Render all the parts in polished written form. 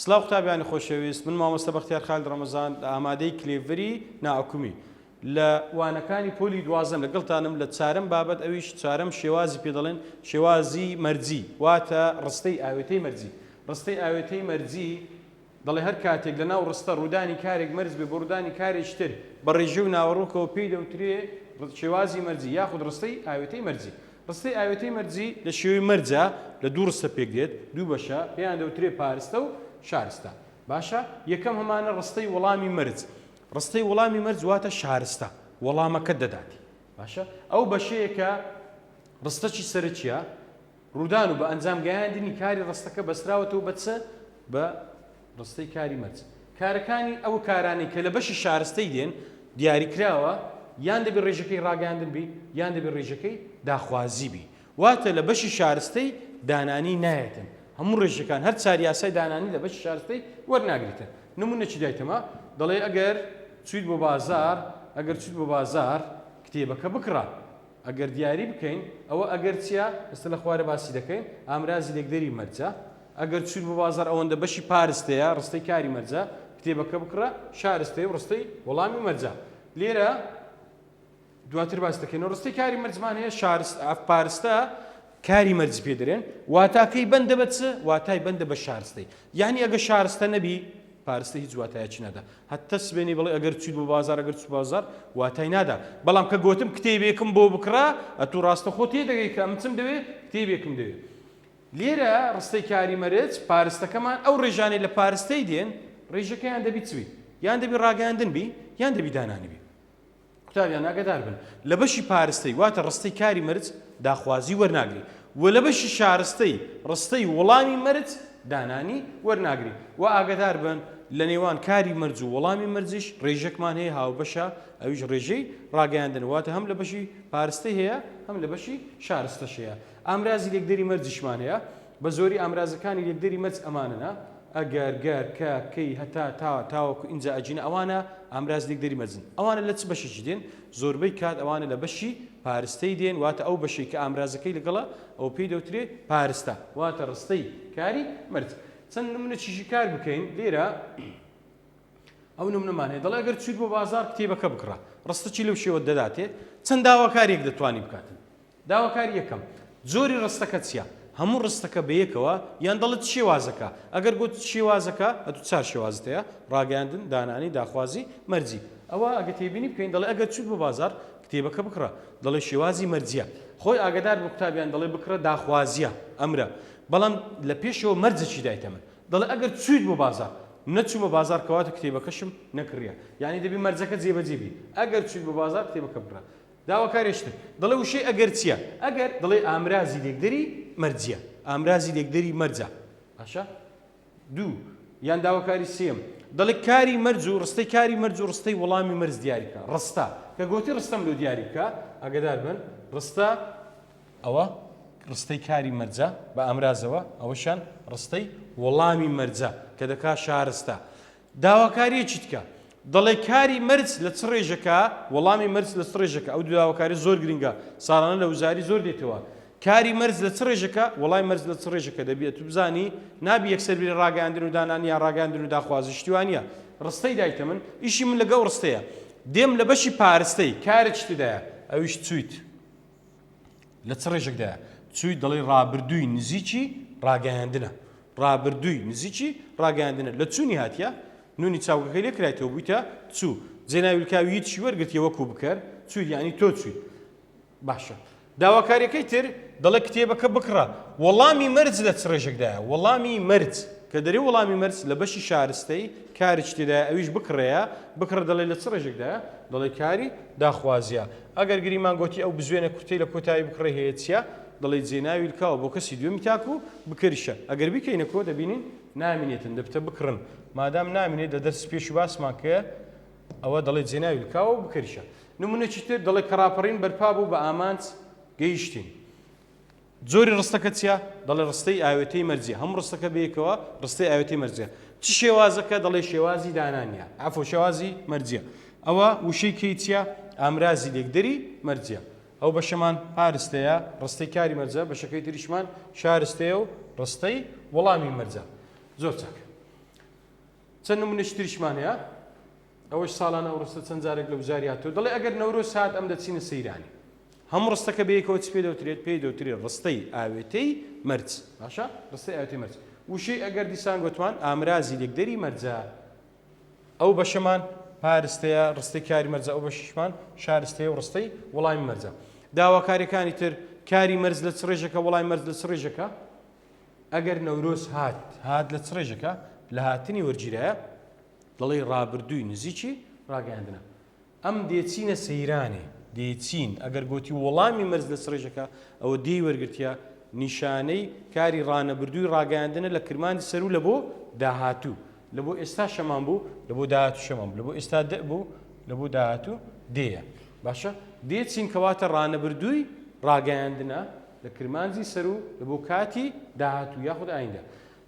سلااو قوتابیانی خۆشەویست، من مامۆستا بەختیار خالد ڕەمەزان لە ئامادەی کلێڤەری ناحکومی لە وانەکانی پۆلی دوازەم لەگەڵتانم لە چارەم بابەت ئەویش چارەم شێوازی پێ دەڵێن شێوازی مەرجی واتە ڕستەی ئاوێتەی مەرجی. ڕستەی ئاوێتەی مەرجی دەڵێ هەر کاتێک لە ناو ڕستە ڕوودانی کارێک مەرج بێ بۆ ڕوودانی کارێکتر بە ڕێژە و ناوەڕۆکەوە پێی دەوترێ شێوازی مەرجی یاخود ڕستەی ئاوێتەی مەرجی. ڕستەی ئاوێتەی مەرجی لە شێوەی مەرجە لە دوو ڕستە پێک دێت، دوو بەشە، پێیان دەوترێ پارستە و شارستە. باشە یەکەم هەمانە ڕستەی وەڵامی مەرج. ڕستەی وەڵامی مەرج واتە شارستە، وەڵامەکە دەداتی. باشە ئەو بەشەیەکە ڕستەکی سەرچیە ڕوودان و بە ئەنجام گەیاندنی کاری ڕستەکە بەسراوەتەوە بە چ؟ بە ڕستەی کاری مەرج. کارەکانی ئەو کارانەی کە لە بەشی شارستەی دێن دیاریکراوە یان دەبێت ڕێژەکەی ڕاگەاندن بی یان دەبێت ڕێژەکەی داخوازی بی. واتە لە بەشی شارستەی دانانی نایەتن. هەموو ڕێژەکان هەر چار یاسای دانانی لە بەشی شارستەی وەرناگریتن. نمونەکی دایتەمە دەڵێ ئەگەر چیت بۆ بازار کتێبەکە بکڕە. ئەگەر دیاری بکەین ئەوە ئەگەر چیا ئێستا لە خوارە باسی دەکەین ئامرازی لێکدەری مەرجە. ئەگەر چیت بۆ بازار ئەوەندە بەشی پارستەیە ڕستەی کاری مەرجە کتێبەکە بکڕە شارستەی و ڕستەی وەڵامی مەرجە. لێرە دواتر باس دەکەینەوە ڕستەی کاری مەرجمان هەیە پارستە کاری مەرج پێ دەرێن واتاکەی بەندە بە چ؟ واتای بەندە بە شارستەی. یعنی ئەگە شارستە نەبی پارستە هیچ واتایەکی نادا. هەتە سبێنی بڵێ ئەگەر چیت بۆ بازار ئەگەر چ بازار واتای نادا. بەڵام کە گوتم کتێبێکم بۆ بکڕە ئەتوو ڕاستە خۆ تێ دەگەی کە ئەم چم دەوێت کتێبێکم دەوێت. لێرە ڕستەی کاری مەرج پارستەکەمان ئەو ڕێژانەی لە پارستەی دێن ڕێژەکەیان دەبی چوی یان دەبی ڕاگەاندن بی یان دەبی دانانی بی. قوتابیان ئاگادار بن لە بەشی پارستەی واتە ڕستەی کاری مەرج داخوازی وەرناگری و لە بەشی شارستەی ڕستەی وەڵامی مەرج دانانی وەرناگری. و ئاگادار بن لە نێوان کاری مەرج و وەڵامی مەرجش ڕێژەکمان هەیە هاوبەشە ئەویش ڕێژەی ڕاگەاندن واتە هەم لە بەشی پارستەی هەیە هەم لە بەشی شارستەش هەیە. ئامرازی لێکدەری مەرجشمان هەیە بە زۆری ئامرازەکانی لێکدەری مەرج ئەمانەنە ئەگەر گەر کە کەی هەتا تاوەکو ئینجا ئەجینە ئەوانە ئامراز لێکدەری مەرجن. ئەوانە لە چ بەشێکی دێن؟ زۆربەی کات ئەوانە لە بەشی پارستەی دێن واتە ئەو بەشەی کە ئامرازەکەی لەگەڵە ئەو پێی دەوترێ پارستە واتە ڕستەی کاری مەرج. چەند نمونەیەکی کار بکەین لێرە ئەو نمونەمان هەیە دەڵێ ئەگەر چیت بۆ بازار کتێبەکە بکڕە ڕستەکی لەو شێوە دەداتێت چەند داواکارێک دەتوانی بکاتن. داواکاری یەکەم جۆری ڕستەکە چییە؟ هەموو ڕستەکە بەیەکەوە یان دەڵێت شێوازەکە. ئەگەر گوت شێوازەکە ئەتو چار شێوازت هەیە ڕاگەاندن دانانی داخوازی مەرجی. ئەوە ئەگە تێبینی بکەین دەڵێ ئەگەر چیت بۆ بازار کتێبەکە بکڕە دەڵێ شێوازی مەرجیە. خۆی ئاگادار بە قوتابیان دەڵێ بکڕە داخوازیە ئەمرە. بەڵام لە پێشەوە مەرجەکی دایتەمە دەڵێ ئەگەر چیت بۆ بازار نەچوو بە بازار کەواتە کتێبەکەشم نەکڕیە یعنی دەبی مەرجەکە جێبەجێبی. ئەگەر چیت بۆ بازار کتێبەکە بکڕە داواکارێشتر دەڵێ وشەی ئەگەر چییە؟ ئەگەر دەڵێ ئامرازی لێکدەری مەرجیە ئامرازی لێکدەری مەرجە. باشە دوو یان داواکاری سێم دەڵێ کاری مەرج و ڕستەی کاری مەرج و ڕستەی وەڵامی مەرج دیاریکە. ڕستە کە گوتی ڕستەم لۆ دیاریکە ئاگادار بن ڕستە ئەوە ڕستەی کاری مەرجە بە ئامرازەوە ئەوەشان ڕستەی وەڵامی مەرجە کە دەکا شارستە. داواکاریەکی تکە دەڵێ کاری مەرج لە چ ڕێژەکە وەڵامی مەرج لە چ ڕێژەکە. ئەو داواکاری زۆر گرنگە ساڵانە لە وزاری زۆر دێتەوە. کاری مەرج لە چ ڕێژەکە وەڵامی مەرج لە چ ڕێژەکە دەبێت بزانی نابی یەکسەر بێ ڕاگەاندن و دانانی یا ڕاگەاندن و داخوازی شتیوانە. ڕستەی دایتە من ئیشی من لەگەڵ ڕستەیە دێم لە بەشی پارستەی کارێک تدایە ئەویش چویت لە چ ڕێژێکدایە چویت دەڵێ ڕابردووی نزیکی ڕاگەاندنە ڕابردووی نزیکی ڕاگەاندنە لە چوونی هاتیە نونی چاوگەکەی لێ کرایتەوە بوویتە چوو جێناویلکاوی هیچی وەرگرتی وەکو بکەر چووی یعنی تۆ چووی. باشە داواکاریەکەی تر دەڵێ کتێبەکە بکڕە وەڵامی مەرج لە چ ڕێژێکدایە وەڵامی مەرج کە دەرێ وەڵامی مەرج لە بەشی شارستەی کارێک تێدایە ئەویش بکڕەیە بکڕە دەڵێ لە چ ڕێژێکدایە دەڵێ کاری داخوازیە. ئەگەر گریمان گوتی ئەو بزوێنە کورتەی لە کۆتایی بکڕێ هەیە چییە دەڵێ جێناوی لکاوە بۆ کەسی دوێمی تاکو بکەریشە. ئەگەر بیکەینە کۆ دەبینین نامینێتن دەبتە بکڕن مادام نامینێت دە دەرس پێش باسمان کە ئەوە دەڵێ جێناوی لکاوە بکەریشە. نمونەی تر دەڵێ کەڕاپەڕین بەرپا بوو بە ئامانج گەیشتین. زۆری ڕستەکە چییە؟ دەڵێ ڕستەی ئاوێتەی مەرجیە. هەم ڕستەکە بەیەکەوە ڕستەی ئاوێتەی مەرجیە. چ شێوازەکە دەڵێ شێوازی دانانیە ئەفۆ شێوازی مەرجیە. ئەوە وشەی کەی چییە؟ ئامرازی لێکدەری مەرجیە. ئەو بەشەمان پارستەیە ڕستەی کاری مەرجە بەشەکەی تریشمان شارستەیە و ڕستەی وەڵامی مەرجە. زۆر چاک. چەند نمونەی تریشمان هەیە ئەوەش ساڵانە ئەو ڕستە چەند جارێک لە وزاری هاتووە دەڵێ ئەگەر نەورۆز هات ئەم دەچینە سەیرانی هەموو ڕستەکە بەیەکەوە چ پێ دەوترێت ڕستەی ئاوێتەی مەرج باشە ڕستەی ئاوێتەی مەرج وشەی ئەگەر دیسان گوتمان ئامرازی لێکدەری مەرجە ئەو بەشەمان پارستەیە ڕستەی کاری مەرجە ئەو بەشیشمان شارستەیە و ڕستەی وەڵامی مەرجە داواکاریەکانی تر کاری مەرج لە چ ڕێژەکە وەڵامی مەرج لە چ ڕێژەکە ئەگەر نەورۆز هات لە چ ڕێژەکە لە هاتنی وەرگیرایە دەڵێ ڕابردووی نزیکی ڕاگەاندنە ئەم دێچینە سەیرانێ دێچین ئەگەر گوتی وەڵامی مەرج لە چ ڕێژەکە ئەوە دێی وەرگرتیە نیشانەی کاری ڕانەبردووی ڕاگەاندنە لە کرمانی سەر و لە بۆ داهاتوو لە بۆ ئێستا شەمان بوو لە بۆ داهاتوو شەمان بوو لە بۆ ئێستا دە بوو لە بۆ داهاتوو دێیە باشە دێچین کەواتە ڕانەبردووی ڕاگەاندنە لە کرمانجی سەر و لە بۆ کاتی داهاتوو یاخود ئایندا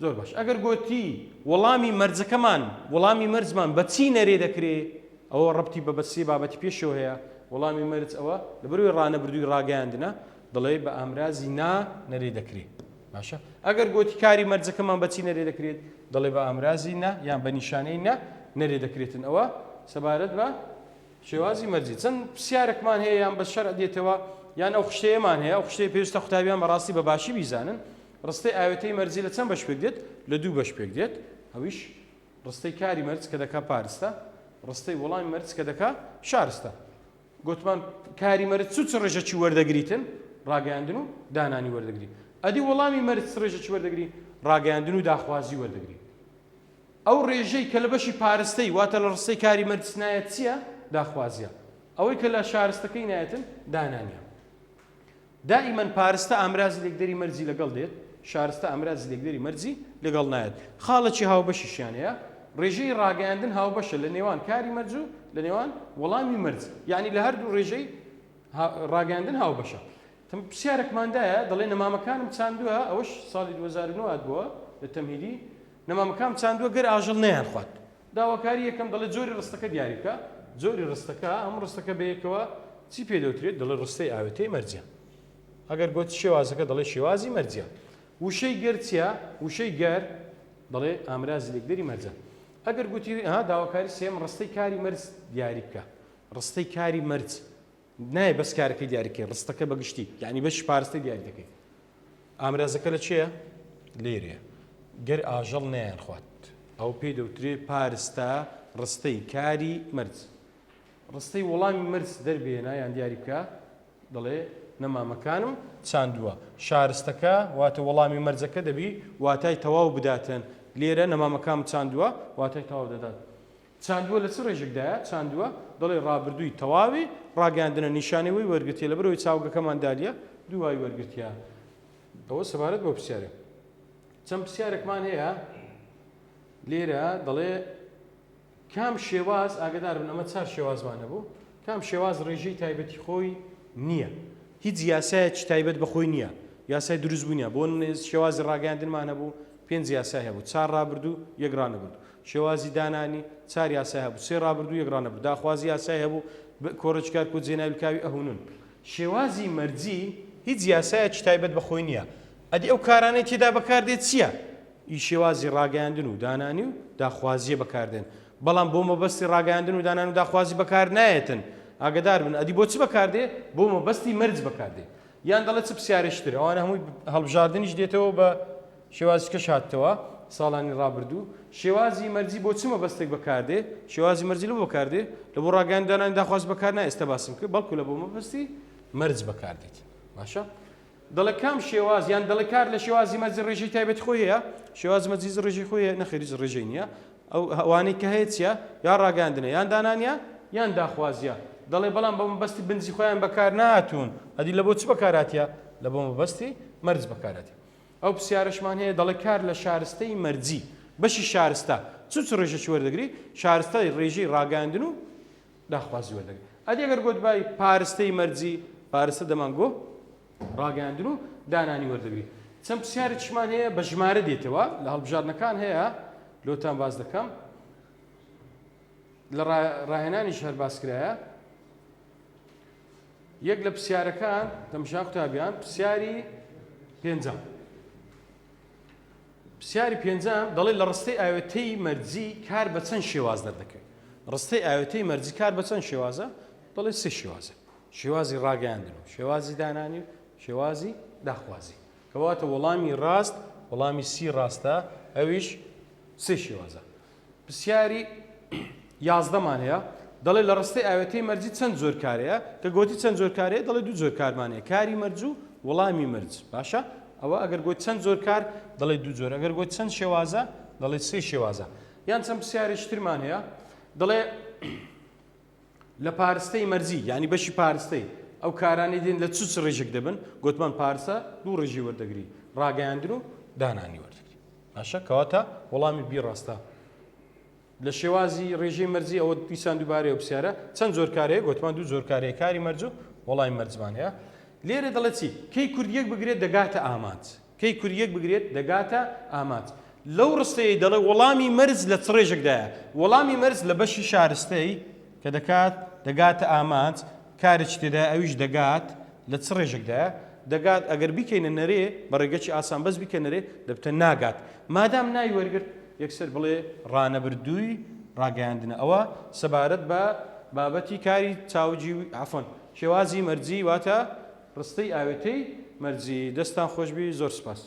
زۆر باش ئەگەر گوتی وەڵامی مەرجەکەمان وەڵامی مەرجمان بە چی نەرێ دەکرێت ئەوە ڕەبتی بە بەچی بابەتی پێشەوە هەیە وەڵامی مەرج ئەوە لەبەروی ڕانەبردووی ڕاگەاندنە دەڵێ بە ئامرازی نا نەرێ دەکرێت باشە ئەگەر گوتی کاری مەرجەکەمان بە چی نەرێ دەکرێت دەڵێ بە ئامرازی نا یان بە نیشانەی نا نەرێ دەکرێتن ئەوە سەبارەت بە شێوازی مەرجی چەند پرسیارێکمان هەیە یان بە شەرع دێتەوە یان ئەو خشتەیەمان هەیە ئەو خشتەیە پێویستە قوتابیان بەڕاستی بە باشی بیزانن ڕستەی ئاوێتەی مەرجی لە چەند بەش پێک دێت لە دوو بەش پێک دێت ئەویش ڕستەی کاری مەرج کە دەکا پارستە ڕستەی وەڵامی مەرج کە دەکا شارستە گوتمان کاری مەرج چ ڕێژەکی وەردەگریتن ڕاگەاندن و دانانی وەردەگری ئەدی وەڵامی مەرج ڕێژەکی وەردەگری ڕاگەاندن و داخوازی وەردەگری ئەو ڕێژەی کە لە بەشی پارستەی واتە لە ڕستەی کاری مەرج نایەت چییە داخوازیە ئەوەی کە لە شارستەکەی نایەتن دانانیە دائیمەن پارستە ئامرازی لێکدەری مەرجی لەگەڵ دێت شارستە ئامرازی لێکدەری مەرجی لەگەڵ نایەت خاڵەکی هاوبەشیشیان هەیە ڕێژەی ڕاگەاندن هاوبەشە لە نێوان کاری مەرج و لە نێوان وەڵامی مەرج یعنی لە هەردوو ڕێژەی ڕاگەاندن هاوبەشە پرسیارێکماندایە دەڵێ نەمامەکانم چاندووە ئەوەش ساڵی 2009 بووە لە تەمهیدی نەمامەکان چاندووە گەر ئاژەڵ نەیان خوات داواکاری یەکەم دەڵێ جۆری ڕستەکە دیاریکە جۆری ڕستەکە ئەم ڕستەکە بەیەکەوە چی پێ دەوترێت دەڵێ ڕستەی ئاوێتەی مەرجە ئەگەر گوتی شێوازەکە دەڵێ شێوازی مەرجە وشەی گەر چیە وشەی گەر دەڵێ ئامرازی لێکدەری مەرجە ئەگەر گوتی داواکاری سێم ڕستەی کاری مەرج دیاری بکە ڕستەی کاری مەرج نایە بەس کارەکەی دیاریکەی ڕستەکە بەگشتی یعنی بەش پارستەی دیاری دەکەی ئامرازەکە لە چییە لێرەیە گەر ئاژەڵ نەیان خوات ئەو پێی دەوترێت پارستە ڕستەی کاری مەرج ڕستەی وەڵامی مەرج دەربێنە یان دیاری بکە دەڵێ نەمامەکانم چاندووە شارستەکە واتە وەڵامی مەرجەکە دەبی واتای تەواو بداتن لێرە نەمامەکان چاندووە واتای تەواو دەدات چاندووە لە چ ڕێژێکدایە چاندووە دەڵێ ڕابردووی تەواوی ڕاگەاندنە نیشانەوەی وەرگرتیە لە بەرەوەی چاوگەکەمان دالیە دووای وەرگرتیە ئەوە سەبارەت بۆ پرسیارێک چەند پرسیارێکمان هەیە لێرە دەڵێ کام شێواز ئاگدار بن ئەمە چار شێوازمانە بوو کام شێواز ڕێژەی تایبەتی خۆی نییە هیچ یاسایەکی تایبەت بەخۆی نییە یاسای دروست بوونیە بۆ شێوازی ڕاگەاندنمان هەبوو 5 یاسای هەبوو 4 ڕابردوو یەک ڕانەبردوو شێوازی دانانی 4 یاسای هەبوو 3 ڕابردوو یەک ڕانەبردوو داخوازی یاسای هەبوو کۆڕەچکار و جێناویلکاوی ئەهونون شێوازی مەرجی هیچ یاسایەکی تایبەت بەخۆی نییە ئەدی ئەو کارانەی تێدا بەکاردێت چییە ئی شێوازی ڕاگەاندن و دانانی و داخوازیە بەکاردێن بەڵام بۆ مەبەستی ڕاگەاندن و دانان و داخوازی بەکار نایەتن ئاگدار بن ئەدی بۆ چ بەکاردێ بۆ مەبەستی مەرج بەکاردێ یان دەڵێت چ پرسیارێکتر ئەوانە هەمووی هەڵبژاردننیش دێتەوە بە شێوازیکەش هاتەوە ساڵانی ڕابردوو شێوازی مەرجی بۆ چ مەبەستێک بەکاردێ شێوازی مەرجی لە بەکاردێ لە بۆ ڕاگەاندنان داخواز بەکار نایە ئێستا باسم کرد بەڵکو لە بۆ مەبەستی مەرج بەکاردێت باشە دەڵێ کام شێواز یان دەڵێ کار لە شێوازی مەرج ڕێژەی تایبەت خۆی هەیە شێواز مەرجی ڕێژەی خۆی نەخێریز ڕێژەی نییە ئەو ئەوانەی کە هەیە چیە یا ڕاگەاندنە یان دانانیە یان داخوازیە دەڵێ بەڵام بە مەبەستی بنجی خۆیان بەکار نهاتوون ئەدی لە بۆ چ بەکاراتیە لە بۆ مەبەستی مەرج بەکاراتێ ئەو پرسیارەشمان هەیە دەڵێ کار لە شارستەی مەرجی بەشی شارستە چ ڕێژەی وەردەگری شارستەی ڕێژەی ڕاگەاندن و داخوازی وەردەگری ئەدی ئەگەر گوتبای پارستەی مەرجی پارستە دەمانگۆ ڕاگەاندن و دانانی وەردەگری چەند پرسیارێکمان هەیە بە ژمارە دێتەوە لە هەڵبژاردنەکان هەیە لۆتان باز دەکەم لە ڕاهێنانی شەر باسکرایە یەک لە پرسیارەکان تەماشا قوتابیان پرسیاری پێنجەم پرسیاری پێنجام دەڵێ لە ڕستەی ئاوێتەی مەرجی کار بە چەند شێواز دەردەکەوێت ڕستەی ئاوێتەی مەرجی کار بە چەند شێوازە دەڵێ سێ شێوازە شێوازی ڕاگەیاندن و شێوازی دانانی و شێوازی داخوازی کەواتە وەڵامی ڕاست وەڵامی سی ڕاستە ئەویش سێ شێوازە پرسیاری یازدەمان هەیە دەڵێ لە ڕستەی ئاوێتەی مەرجی چەند زۆر کارەیە کە گوتی چەند زۆر کارەیە دەڵێ دوو زۆر کارمانەیە کاری مەرج و وەڵامی مەرج باشە ئەوە ئەگەر گوت چەند زۆر کار دەڵێ دوو زۆر ئەگەر گوت چەند شێوازە دەڵێ سێ شێوازە یان چەند پرسیارێکترمان هەیە دەڵێ لە پارستەی مەرجی ینی بەشی پارستەی ئەو کارانی دێن لە چ ڕێژێک دەبن گوتمان پارسە دوو ڕێژی وەردەگری ڕاگەیاندن و دانانی وەردەگری باشە کەواتە وەڵامی بی ڕاستە لە شێوازی ڕێژەی مەرجی ئەوە دیسان دووبارەیە پرسیارە چەند زۆر کارەیە گوتمان دوو زۆر کارەیە کاری مەرج و وەڵامی مەرجمان هەیە لێرە دەڵێت چی کەی کوردیەک بگرێت دەگاتە ئامانج کەی کوردیەک بگرێت دەگاتە ئامانج لەو ڕستەیە دەڵێ وەڵامی مەرج لە چ ڕێژێکدایە وەڵامی مەرج لە بەشی شارستەی کە دەگاتە ئامانج کارێکی تێدا ئەویش دەگات لە چ ڕێژێکدایە دەگات ئەگەر بیکەینە نەرێ بە ڕێگەی ئاسان بەس بیکە نەرێ دەبتە ناگات مادام ناوی وەرگرت یەکسەر بڵێ ڕانەبردووی ڕاگەیاندنە ئەوە سەبارەت بە بابەتی کاری چاوجی عەفوەن شێوازی مەرجی واتە ڕستەی ئاوێتەی مەرجی دەستان خۆشبی زۆر سپاس